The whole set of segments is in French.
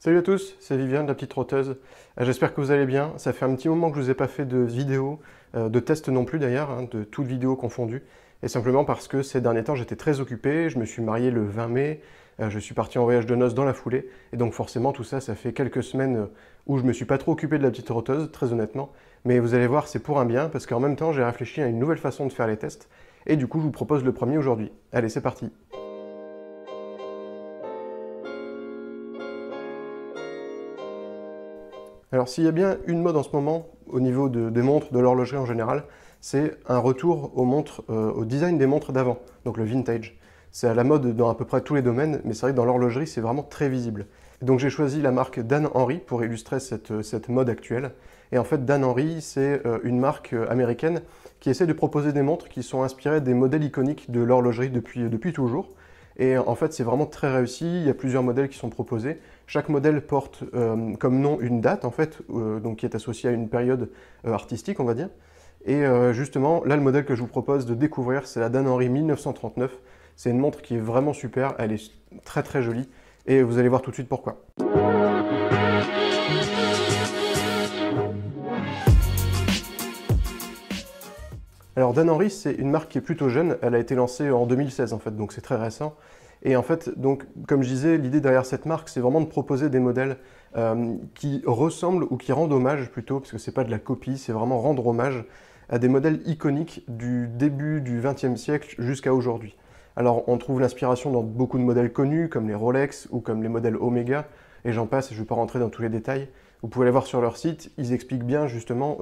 Salut à tous, c'est Vivien de la petite trotteuse. J'espère que vous allez bien. Ça fait un petit moment que je vous ai pas fait de vidéo, de test non plus d'ailleurs, de toutes vidéos confondues. Et simplement parce que ces derniers temps j'étais très occupé, je me suis marié le 20 mai, je suis parti en voyage de noces dans la foulée. Et donc forcément tout ça, ça fait quelques semaines où je me suis pas trop occupé de la petite trotteuse, très honnêtement. Mais vous allez voir, c'est pour un bien, parce qu'en même temps j'ai réfléchi à une nouvelle façon de faire les tests. Et du coup je vous propose le premier aujourd'hui. Allez, c'est parti. Alors s'il y a bien une mode en ce moment au niveau des montres, de l'horlogerie en général, c'est un retour aux montres, au design des montres d'avant, donc le vintage. C'est à la mode dans à peu près tous les domaines, mais c'est vrai que dans l'horlogerie c'est vraiment très visible. Donc j'ai choisi la marque Dan Henry pour illustrer cette mode actuelle. Et en fait Dan Henry c'est une marque américaine qui essaie de proposer des montres qui sont inspirées des modèles iconiques de l'horlogerie depuis toujours. Et en fait, c'est vraiment très réussi. Il y a plusieurs modèles qui sont proposés. Chaque modèle porte comme nom une date, en fait, donc qui est associée à une période artistique, on va dire. Et justement, là, le modèle que je vous propose de découvrir, c'est la Dan Henry 1939. C'est une montre qui est vraiment super. Elle est très très jolie. Et vous allez voir tout de suite pourquoi. Alors Dan Henry, c'est une marque qui est plutôt jeune, elle a été lancée en 2016 en fait, donc c'est très récent. Et en fait, donc, comme je disais, l'idée derrière cette marque, c'est vraiment de proposer des modèles qui ressemblent ou qui rendent hommage plutôt, parce que c'est pas de la copie, c'est vraiment rendre hommage à des modèles iconiques du début du XXe siècle jusqu'à aujourd'hui. Alors on trouve l'inspiration dans beaucoup de modèles connus, comme les Rolex ou comme les modèles Omega, et j'en passe, je ne vais pas rentrer dans tous les détails. Vous pouvez aller voir sur leur site, ils expliquent bien justement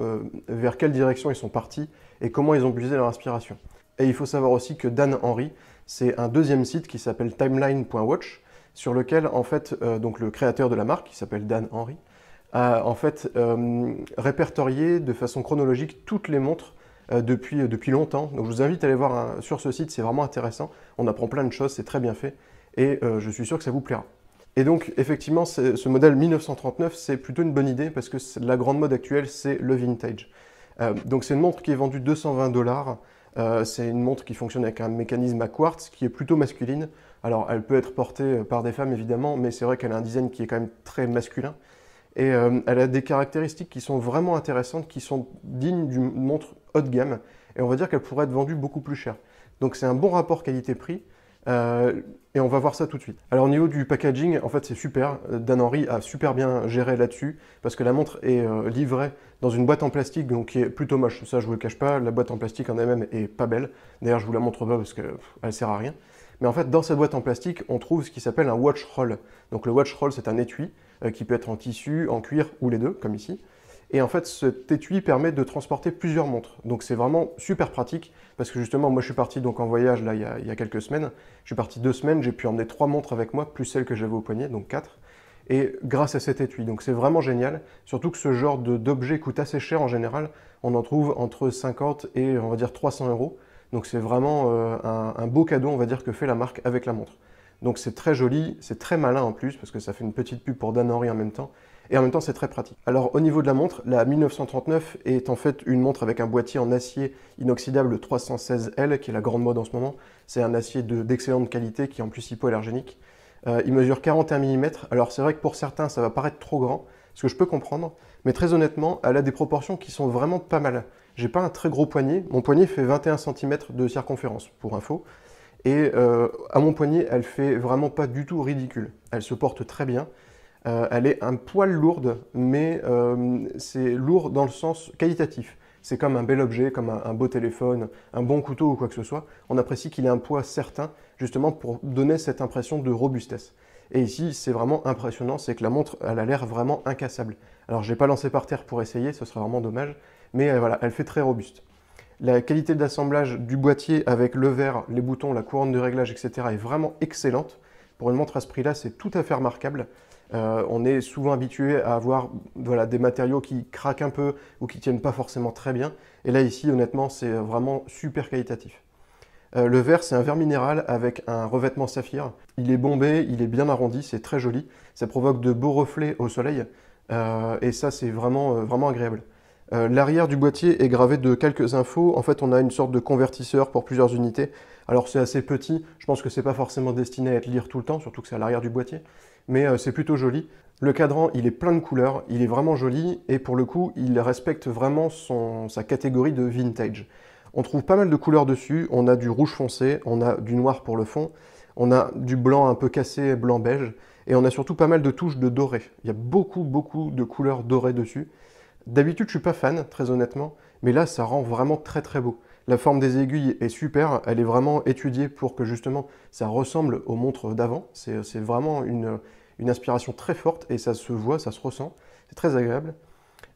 vers quelle direction ils sont partis et comment ils ont puisé leur inspiration. Et il faut savoir aussi que Dan Henry, c'est un deuxième site qui s'appelle timeline.watch, sur lequel en fait donc le créateur de la marque, qui s'appelle Dan Henry, a en fait répertorié de façon chronologique toutes les montres depuis longtemps. Donc je vous invite à aller voir sur ce site, c'est vraiment intéressant. On apprend plein de choses, c'est très bien fait et je suis sûr que ça vous plaira. Et donc, effectivement, ce modèle 1939, c'est plutôt une bonne idée parce que la grande mode actuelle, c'est le vintage. Donc, c'est une montre qui est vendue 220 $. C'est une montre qui fonctionne avec un mécanisme à quartz qui est plutôt masculine. Alors, elle peut être portée par des femmes, évidemment, mais c'est vrai qu'elle a un design qui est quand même très masculin. Et elle a des caractéristiques qui sont vraiment intéressantes, qui sont dignes d'une montre haut de gamme. Et on va dire qu'elle pourrait être vendue beaucoup plus cher. Donc, c'est un bon rapport qualité-prix. Et on va voir ça tout de suite. Alors au niveau du packaging, en fait c'est super. Dan Henry a super bien géré là-dessus parce que la montre est livrée dans une boîte en plastique donc qui est plutôt moche. Ça je vous le cache pas, la boîte en plastique en elle-même est pas belle. D'ailleurs je vous la montre pas parce qu'elle sert à rien. Mais en fait dans cette boîte en plastique on trouve ce qui s'appelle un watch roll. Donc le watch roll c'est un étui qui peut être en tissu, en cuir ou les deux comme ici. Et en fait, cet étui permet de transporter plusieurs montres. Donc c'est vraiment super pratique parce que justement, moi je suis parti donc en voyage là il y a quelques semaines. Je suis parti 2 semaines, j'ai pu emmener 3 montres avec moi, plus celles que j'avais au poignet, donc 4. Et grâce à cet étui, donc c'est vraiment génial. Surtout que ce genre d'objet coûte assez cher en général. On en trouve entre 50 et on va dire 300 €. Donc c'est vraiment un beau cadeau, on va dire, que fait la marque avec la montre. Donc c'est très joli, c'est très malin en plus parce que ça fait une petite pub pour Dan Henry en même temps. Et en même temps, c'est très pratique. Alors, au niveau de la montre, la 1939 est en fait une montre avec un boîtier en acier inoxydable 316L, qui est la grande mode en ce moment. C'est un acier d'excellente qualité qui est en plus hypoallergénique. Il mesure 41 mm. Alors, c'est vrai que pour certains, ça va paraître trop grand, ce que je peux comprendre. Mais très honnêtement, elle a des proportions qui sont vraiment pas mal. J'ai pas un très gros poignet. Mon poignet fait 21 cm de circonférence, pour info. Et à mon poignet, elle fait vraiment pas du tout ridicule. Elle se porte très bien. Elle est un poil lourde, mais c'est lourd dans le sens qualitatif. C'est comme un bel objet, comme un beau téléphone, un bon couteau ou quoi que ce soit. On apprécie qu'il ait un poids certain, justement pour donner cette impression de robustesse. Et ici, c'est vraiment impressionnant, c'est que la montre, elle a l'air vraiment incassable. Alors, je ne l'ai pas lancée par terre pour essayer, ce serait vraiment dommage, mais voilà, elle fait très robuste. La qualité d'assemblage du boîtier avec le verre, les boutons, la couronne de réglage, etc. est vraiment excellente. Pour une montre à ce prix-là, c'est tout à fait remarquable. On est souvent habitué à avoir des matériaux qui craquent un peu ou qui tiennent pas forcément très bien. Et là, ici, honnêtement, c'est vraiment super qualitatif. Le verre, c'est un verre minéral avec un revêtement saphir. Il est bombé, il est bien arrondi, c'est très joli. Ça provoque de beaux reflets au soleil. Et ça, c'est vraiment agréable. L'arrière du boîtier est gravé de quelques infos. En fait, on a une sorte de convertisseur pour plusieurs unités. Alors, c'est assez petit. Je pense que c'est pas forcément destiné à être lire tout le temps, surtout que c'est à l'arrière du boîtier. mais c'est plutôt joli. Le cadran, il est plein de couleurs, il est vraiment joli, et pour le coup, il respecte vraiment sa catégorie de vintage. On trouve pas mal de couleurs dessus, on a du rouge foncé, on a du noir pour le fond, on a du blanc un peu cassé, blanc-beige, et on a surtout pas mal de touches de doré. Il y a beaucoup de couleurs dorées dessus. D'habitude, je suis pas fan, très honnêtement, mais là, ça rend vraiment très très beau. La forme des aiguilles est super, elle est vraiment étudiée pour que justement ça ressemble aux montres d'avant. C'est vraiment une inspiration très forte et ça se voit, ça se ressent. C'est très agréable.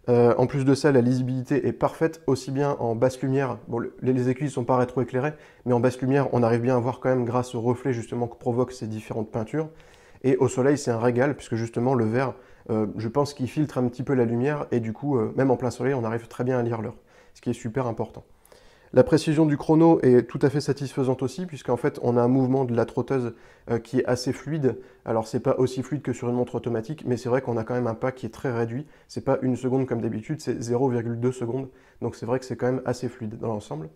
En plus de ça, la lisibilité est parfaite, aussi bien en basse lumière. Bon, les aiguilles ne sont pas rétroéclairées, mais en basse lumière, on arrive bien à voir quand même grâce au reflet justement que provoquent ces différentes peintures. Et au soleil, c'est un régal, puisque justement le vert, je pense qu'il filtre un petit peu la lumière, et du coup, même en plein soleil, on arrive très bien à lire l'heure, ce qui est super important. La précision du chrono est tout à fait satisfaisante aussi, puisqu'en fait, on a un mouvement de la trotteuse qui est assez fluide. Alors, c'est pas aussi fluide que sur une montre automatique, mais c'est vrai qu'on a quand même un pas qui est très réduit. C'est pas 1 seconde comme d'habitude, c'est 0,2 secondes. Donc, c'est vrai que c'est quand même assez fluide dans l'ensemble.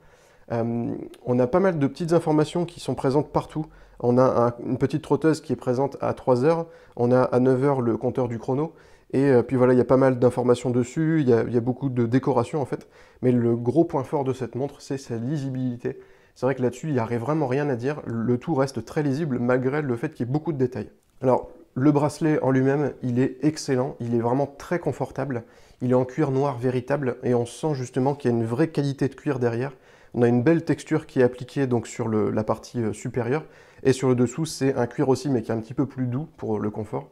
On a pas mal de petites informations qui sont présentes partout. On a une petite trotteuse qui est présente à 3 heures. On a à 9 heures le compteur du chrono. Et puis voilà, il y a pas mal d'informations dessus, il y a beaucoup de décoration en fait. Mais le gros point fort de cette montre, c'est sa lisibilité. C'est vrai que là-dessus, il n'y a vraiment rien à dire. Le tout reste très lisible malgré le fait qu'il y ait beaucoup de détails. Alors, le bracelet en lui-même, il est excellent. Il est vraiment très confortable. Il est en cuir noir véritable et on sent justement qu'il y a une vraie qualité de cuir derrière. On a une belle texture qui est appliquée donc sur la partie supérieure. Et sur le dessous, c'est un cuir aussi, mais qui est un petit peu plus doux pour le confort.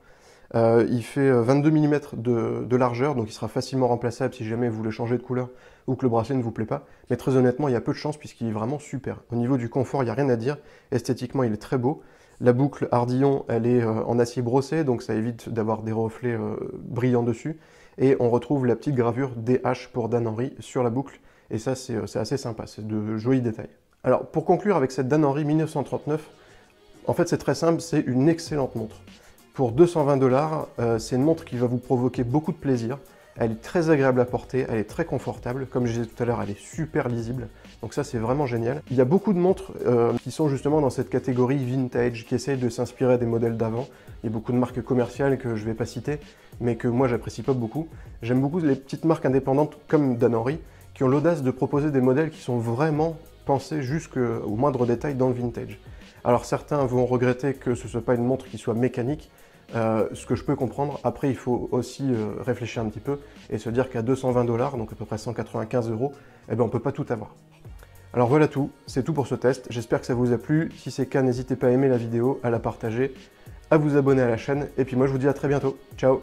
Il fait 22 mm de largeur, donc il sera facilement remplaçable si jamais vous voulez changer de couleur ou que le bracelet ne vous plaît pas. Mais très honnêtement, il y a peu de chance puisqu'il est vraiment super. Au niveau du confort, il n'y a rien à dire. Esthétiquement, il est très beau. La boucle Ardillon, elle est en acier brossé, donc ça évite d'avoir des reflets brillants dessus. Et on retrouve la petite gravure DH pour Dan Henry sur la boucle. Et ça, c'est assez sympa, c'est de jolis détails. Alors, pour conclure avec cette Dan Henry 1939, en fait, c'est très simple, c'est une excellente montre. Pour 220 $, c'est une montre qui va vous provoquer beaucoup de plaisir. Elle est très agréable à porter, elle est très confortable. Comme je disais tout à l'heure, elle est super lisible. Donc ça, c'est vraiment génial. Il y a beaucoup de montres qui sont justement dans cette catégorie vintage, qui essayent de s'inspirer des modèles d'avant. Il y a beaucoup de marques commerciales que je ne vais pas citer, mais que moi, j'apprécie pas beaucoup. J'aime beaucoup les petites marques indépendantes comme Dan Henry, qui ont l'audace de proposer des modèles qui sont vraiment pensés jusqu'au moindre détail dans le vintage. Alors certains vont regretter que ce ne soit pas une montre qui soit mécanique, ce que je peux comprendre. Après, il faut aussi réfléchir un petit peu et se dire qu'à 220 $, donc à peu près 195 €, eh ben, on ne peut pas tout avoir. Alors voilà tout, c'est tout pour ce test. J'espère que ça vous a plu. Si c'est le cas, n'hésitez pas à aimer la vidéo, à la partager, à vous abonner à la chaîne. Et puis moi, je vous dis à très bientôt. Ciao!